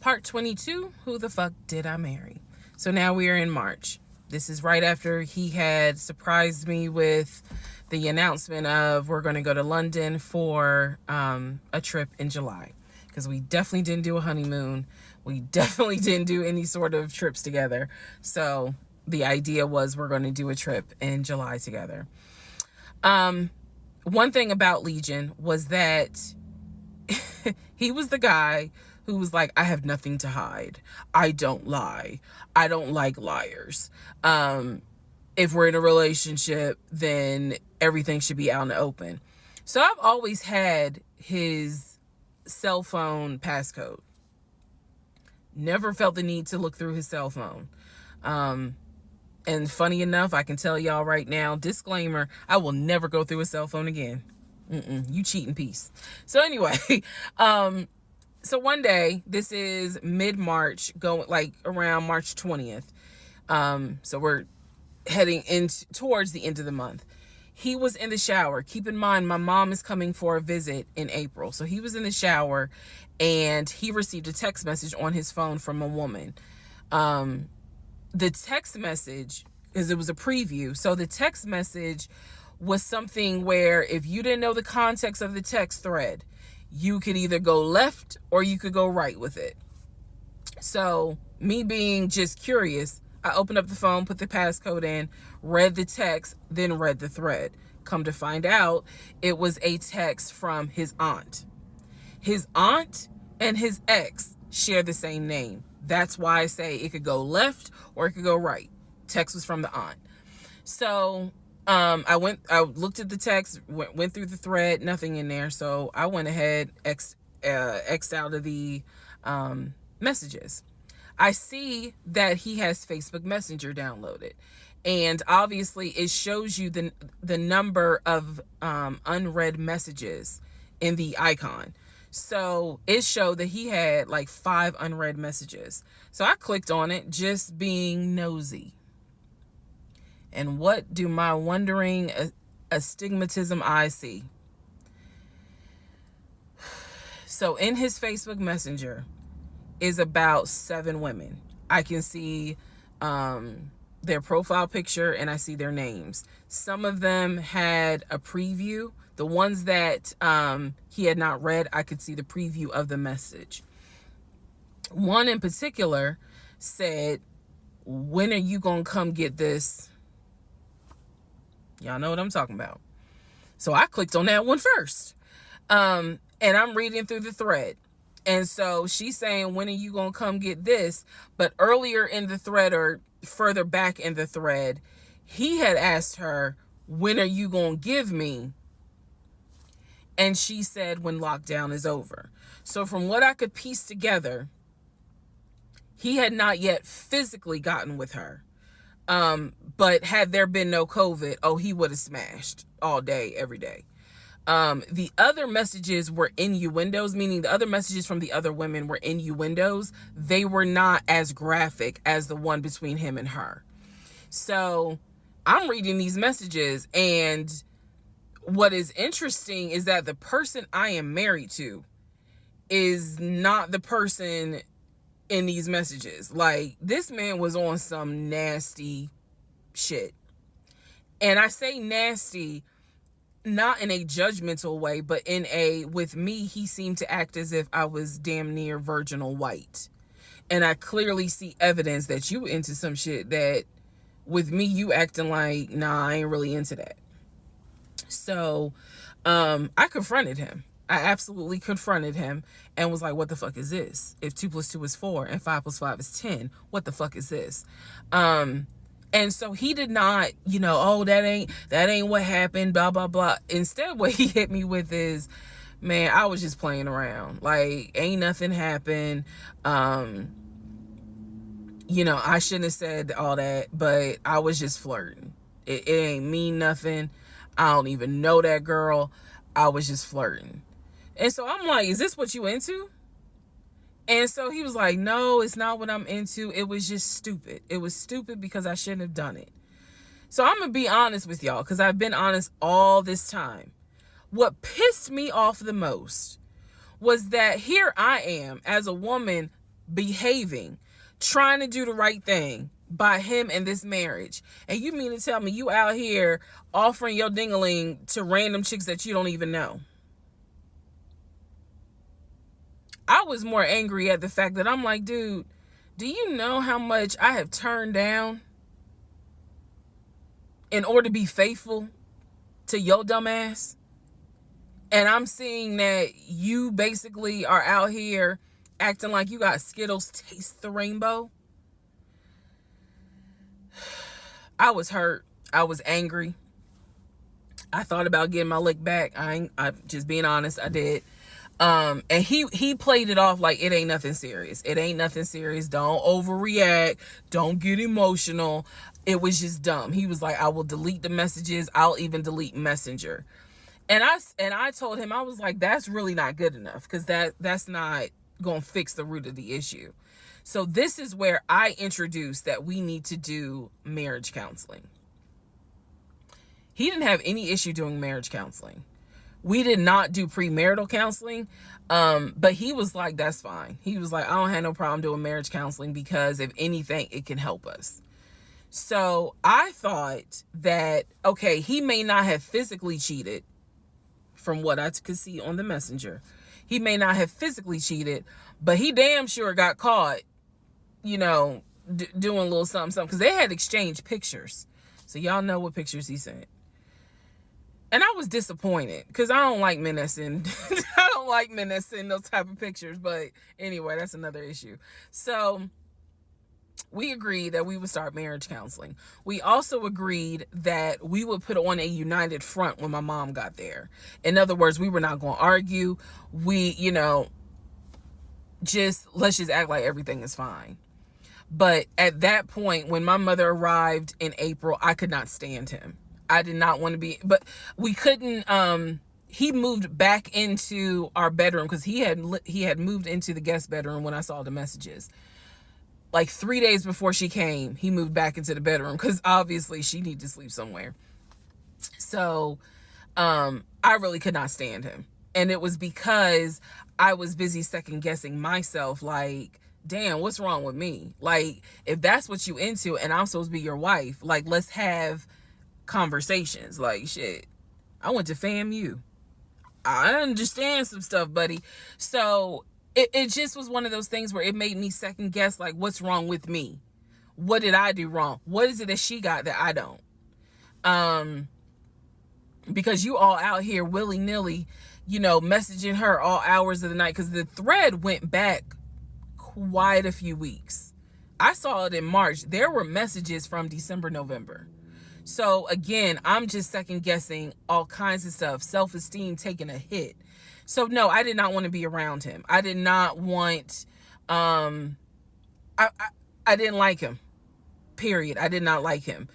Part 22, who the fuck did I marry? So now we are in March. This is right after he had surprised me with the announcement of we're going to go to London for a trip in July. Because we definitely didn't do a honeymoon. We definitely didn't do any sort of trips together. So the idea was we're going to do a trip in July together. One thing about Legion was that he was the guy who was like, I have nothing to hide. I don't lie. I don't like liars. If we're in a relationship, then everything should be out in the open. So I've always had his cell phone passcode. Never felt the need to look through his cell phone. And funny enough, I can tell y'all right now, disclaimer, I will never go through a cell phone again. You cheating piece. So anyway, so one day, this is mid-March, going like around March 20th. So we're heading towards the end of the month. He was in the shower. Keep in mind, my mom is coming for a visit in April. So he was in the shower and he received a text message on his phone from a woman. The text message, because it was a preview. So the text message was something where if you didn't know the context of the text thread, you could either go left or you could go right with it. So me being just curious, I opened up the phone, put the passcode in, read the text, then read the thread. Come to find out, it was a text from his aunt. His aunt and his ex share the same name. That's why I say it could go left or it could go right. Text was from the aunt. So I looked at the text, went through the thread, nothing in there. So I went ahead, X'd out of the messages. I see that he has Facebook Messenger downloaded. And obviously it shows you the number of unread messages in the icon. So it showed that he had like 5 unread messages. So I clicked on it, just being nosy. And what do my wondering astigmatism eyes see? So in his Facebook Messenger is about 7 women. I can see their profile picture and I see their names. Some of them had a preview. The ones that he had not read, I could see the preview of the message. One in particular said, when are you gonna come get this? Y'all know what I'm talking about. So I clicked on that one first. And I'm reading through the thread. And so she's saying, when are you going to come get this? But earlier in the thread, or further back in the thread, he had asked her, when are you going to give me? And she said, when lockdown is over. So from what I could piece together, he had not yet physically gotten with her. But had there been no COVID, he would have smashed all day, every day. The other messages were innuendos, meaning the other messages from the other women were innuendos. They were not as graphic as the one between him and her. So I'm reading these messages, and what is interesting is that the person I am married to is not the person in these messages. Like, this man was on some nasty shit. And I say nasty not in a judgmental way, but in a, with me, he seemed to act as if I was damn near virginal white. And I clearly see evidence that you into some shit that with me, you acting like, nah, I ain't really into that. So I confronted him. I absolutely confronted him and was like, what the fuck is this? If 2 + 2 is 4 and 5 + 5 is 10, what the fuck is this? And so he did not, that ain't what happened, blah, blah, blah. Instead, what he hit me with is, man, I was just playing around. Like, ain't nothing happened. I shouldn't have said all that, but I was just flirting. It ain't mean nothing. I don't even know that girl. I was just flirting. And so I'm like, is this what you into? And so he was like, no, it's not what I'm into. It was just stupid. It was stupid because I shouldn't have done it. So I'm going to be honest with y'all, because I've been honest all this time. What pissed me off the most was that here I am as a woman behaving, trying to do the right thing by him and this marriage. And you mean to tell me you out here offering your dingaling to random chicks that you don't even know? I was more angry at the fact that I'm like, dude, do you know how much I have turned down in order to be faithful to your dumb ass? And I'm seeing that you basically are out here acting like you got Skittles taste the rainbow. I was hurt. I was angry. I thought about getting my lick back. I'm just being honest, I did. And he played it off like it ain't nothing serious. It ain't nothing serious. Don't overreact. Don't get emotional. It was just dumb. He was like, I will delete the messages. I'll even delete Messenger. And I told him, I was like, that's really not good enough, because that's not going to fix the root of the issue. So this is where I introduced that we need to do marriage counseling. He didn't have any issue doing marriage counseling. We did not do premarital counseling. But he was like, that's fine. He was like, I don't have no problem doing marriage counseling, because if anything, it can help us. So I thought that, okay, he may not have physically cheated from what I could see on the messenger. He may not have physically cheated, but he damn sure got caught, doing a little something, because they had exchanged pictures. So y'all know what pictures he sent. And I was disappointed, because I don't like men that send those type of pictures. But anyway, that's another issue. So we agreed that we would start marriage counseling. We also agreed that we would put on a united front when my mom got there. In other words, we were not going to argue. We, let's just act like everything is fine. But at that point, when my mother arrived in April, I could not stand him. I did not want to be, but we couldn't, he moved back into our bedroom, because he had moved into the guest bedroom when I saw the messages. Like 3 days before she came, he moved back into the bedroom, because obviously she needed to sleep somewhere. So I really could not stand him. And it was because I was busy second guessing myself, like, damn, what's wrong with me? Like, if that's what you into and I'm supposed to be your wife, like, let's have conversations. Like, shit, I went to FAMU. I understand some stuff, buddy. So it just was one of those things where it made me second guess, like, what's wrong with me? What did I do wrong? What is it that she got that I don't? Because you all out here willy-nilly, messaging her all hours of the night, because the thread went back quite a few weeks. I saw it in March. There were messages from December, November. So again, I'm just second guessing all kinds of stuff, self-esteem taking a hit. So no, I did not want to be around him. I did not want, I didn't like him, period. I did not like him.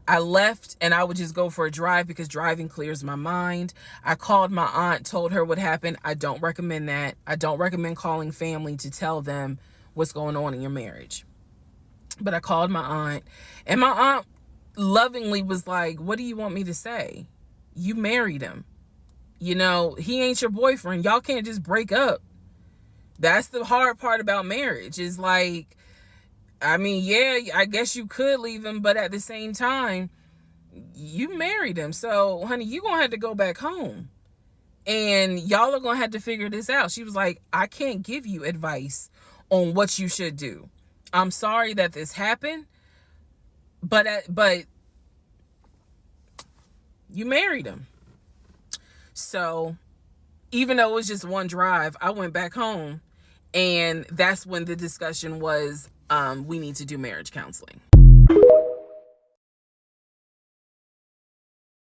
I left, and I would just go for a drive, because driving clears my mind. I called my aunt, told her what happened. I don't recommend that. I don't recommend calling family to tell them what's going on in your marriage. But I called my aunt, and my aunt lovingly was like, what do you want me to say? You married him. He ain't your boyfriend. Y'all can't just break up. That's the hard part about marriage, is like, I mean, yeah, I guess you could leave him, but at the same time, you married him. So, honey, you're going to have to go back home. And y'all are going to have to figure this out. She was like, I can't give you advice on what you should do. I'm sorry that this happened, but you married him. So even though it was just one drive, I went back home, and that's when the discussion was, we need to do marriage counseling.